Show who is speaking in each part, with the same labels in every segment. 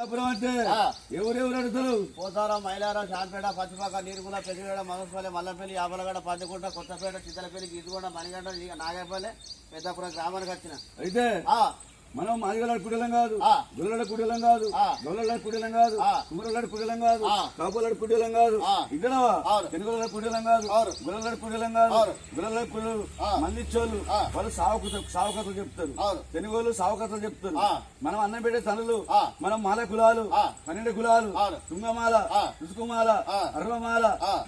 Speaker 1: అంటే ఎవరెవరు అడుగుతారు?
Speaker 2: పోతారం, మైలారం, శాంపేట, పచ్చిపాక, నీరుగుల, పెద్దగడ, మనస్పల్లి, మల్లంపల్లి, యాబలగడ, పద్దెకుంట, కొత్తపేట, చిత్తలపల్లి, గీతుగొండ, మణిగండ, నాగేపల్లి, పెద్దపురం గ్రామానికి వచ్చిన.
Speaker 1: అయితే మనం మాదిగలాడు కుడిలం కాదు, గొల్లల కుడిలం కాదు, గొల్లల కుడిలం కాదు, కుమరలాడు కుడిలం కాదు, కాపులాడు కుడిలం కాదు, ఇద్దరవా తెలుగుల కుడిలం కాదు, గొల్లల కుడిలం కాదు, గొల్లల కుళ్ళు మందిచ్చోళ్ళు వాళ్ళు సావుకథలు చెప్తారు, తెలుగులు సావుకథలు చెప్తారు. మనం అన్నం పెట్టే తనులు, మనం మాల కులాలు, 12 కులాలు, తుంగమాల, రుసుకుమాల, అర్వమాల,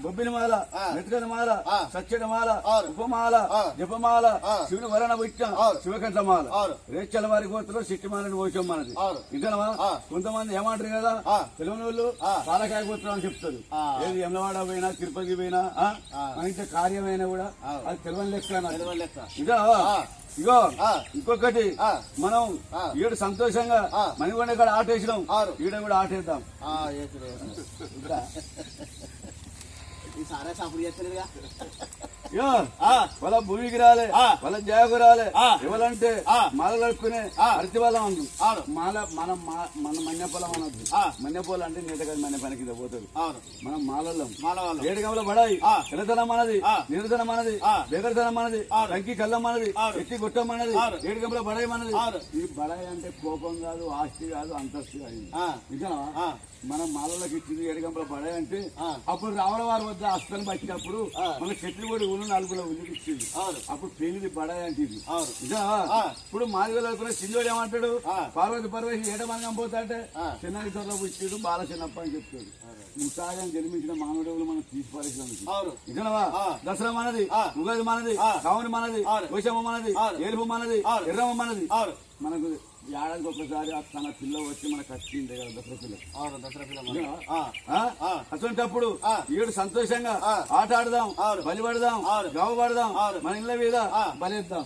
Speaker 1: బొబ్బిలిమాల, మెతుకల మాల, సచ్చడ మాల, ఉపమాల, జపమాల, శివుని వరణ విట్టం, శివకంఠమాల, రేచల వారి సిట్టిమాలని పోసాం మనది. ఇంకా కొంతమంది ఏమంటారు కదా, తెలియని వాళ్ళు పాలకాయ గోత్రం అని చెప్తారు. ఏది ఎమ్లవాడ పోయినా, తిరుపతి పోయినా, మన ఇంట్లో కార్యమైనా కూడా అది తెలియని లెక్క. ఇంకా ఇగో ఇంకొకటి, మనం ఈడ సంతోషంగా మణికొండ కాడ ఆటేసినాం, ఈడ కూడా ఆటేద్దాం. వాళ్ళ భూమికి రాలే, వాళ్ళ జాగకు రాలే. ఎవరంటే మాల నడుపుకునే అరటి వాళ్ళం అందు మాల. మనం మన మన్యపొలం అనొద్దు. మన్యపొలం అంటే నీటగా మన్య పని కింద పోతాడు. మనం మాలల్లం. ఏడుగంలో పడాయి. ఎడతనం మనది, నిరుతనం మనది, బెగరతనం మనది, కంకి కళ్ళం మనది, ఎత్తి గుట్టం మనది, ఏడుగంలో బడాయి మనది. ఈ బడాయి అంటే కోపం కాదు, ఆస్తి కాదు, అంతస్తు కాదు. ఇంకా మనం మాలలోకి ఇచ్చింది ఏడుగంపల బడాయి అంటే అప్పుడు రావణ వారి వద్ద అస్తని పట్టినప్పుడు మన చెట్లు కూడా ఊళ్ళు 4 ఉల్లికి ఇచ్చింది. అప్పుడు పెళ్లిది బడాయి అంటే ఇది. ఇప్పుడు మాదిగలో సింజోడు ఏమంటాడు, పార్వతి పర్వతి ఏడమనగం పోతా అంటే చిన్నకి త్వరలో ఇచ్చాడు, బాల చిన్నప్ప అని చెప్తాడు. ముసాగం జన్మించిన మానవుడు మనం తీసిపారేసాను. ఇదనవా దసరా మనది, ఉగాది మనది, కావుని మనది, కోశమ్మ మనది, ఏరుపు మనది, ఎర్రమ్మ మనది. మనకు ఏడాదికి ఒకసారి తన పిల్ల వచ్చి మనకు వచ్చింది కదా దసరా పిల్ల. అటువంటిప్పుడు ఈడు సంతోషంగా ఆట ఆడదాం, బలి పడదాం, గవ పడదాం, మన ఇళ్ళ మీద బలిద్దాం.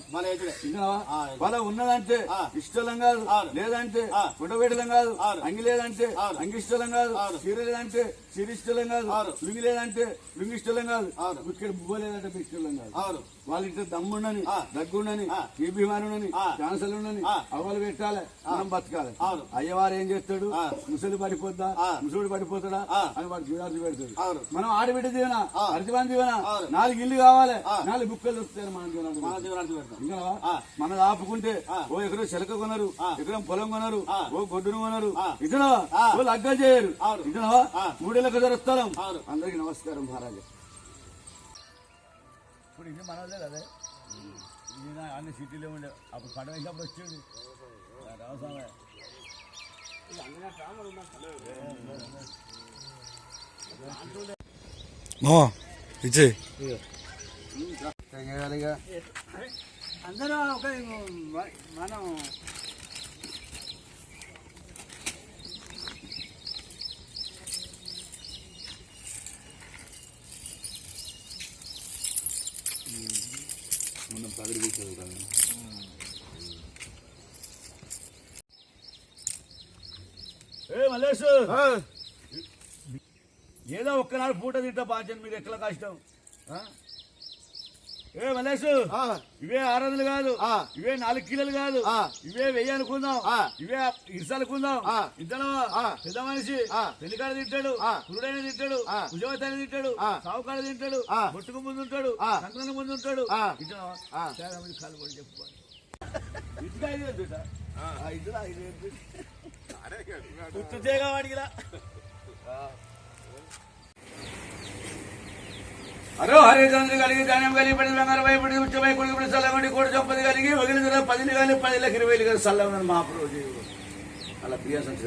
Speaker 1: వాళ్ళ ఉన్నదంటే ఇష్టలం కాదు, లేదంటే పుట్టబెట్టడం కాదు, అంగి లేదంటే అంగిష్టలం కాదు, చీర లేదంటే చీరిష్టలం కాదు, లుంగి లేదంటే లుంగిష్టలం కాదు, ఇక్కడ బువ్వ లేదంటే ఇష్టలం కాదు. వాళ్ళ ఇంట్లో దమ్ముండని, దగ్గుండని, టీబీమానుండని, క్యాన్సర్ ఉండని అవ్వలు పెట్టాలి, మనం బతకాలి. అయ్యవారు ఏం చేస్తాడు, ముసలి పడిపోద్దా, ముసలుడు పడిపోతాడా అని వాడు జీవార్జు పెడతాడు. మనం ఆడబిడ్డ దీవెనా, అరటివాన్ దీవెనా, 4 ఇల్లు కావాలి, 4 బుక్కలు వస్తాయి మనం జీవనార్థి పెడతాం. ఇంకా మనం ఆపుకుంటే ఓ ఎకరం చెలక కొనరు, ఎకరం పొలం కొనరు, ఓ గొడ్డును కొనరు, ఇతను ఓ లగ్గ చేయరు. ఇతను 3 ఏళ్ళ స్థలం. అందరికి నమస్కారం మహారాజా. ఇప్పుడు ఇది మనదే కదా, ఇది అన్ని సిటీలో ఉండే. అప్పుడు పంట వేసినప్పుడు వచ్చేది రావసామే. అందరూ ఒక మనం మనం పగడి కూర్చోదు కదా. మల్లేష్, ఏదో ఒక్కనాడు పూట తింటా బాధ్యత మీరు ఎట్లా కష్టం. మల్లేష్, ఇవే 600 కాదు, ఇవే 4 కిలోలు కాదు, ఇవే 1000 అనుకుందాం, ఇవే ఇరుసు అనుకుందాం. ఇద్దరు పెద్ద మనిషి పెళ్లికాడ తింటాడు, పురుడైన తింటాడు, భుజవతైన తింటాడు, సావుకాడ తింటాడు, బొట్టుకు ముందు ఉంటాడు, సంక్రాంతి ముందు ఉంటాడు. ఇద్దరు కాలు కూడా చెప్పుకోవాలి. ఇటుగా 5 గుర్తు చేయగా వాడికిరా. అరో హరిచంద్ర కలిగి ధాన్యం కలిగి పడి బంగారు భయపడి ఉచ్చమై కొడుకు సల్లమండి కోడి చొప్పది కలిగి వగిలి 10 కానీ 10 20 కానీ సల్లమని మహాప్రభు అలా ప్రియ సంఖ్య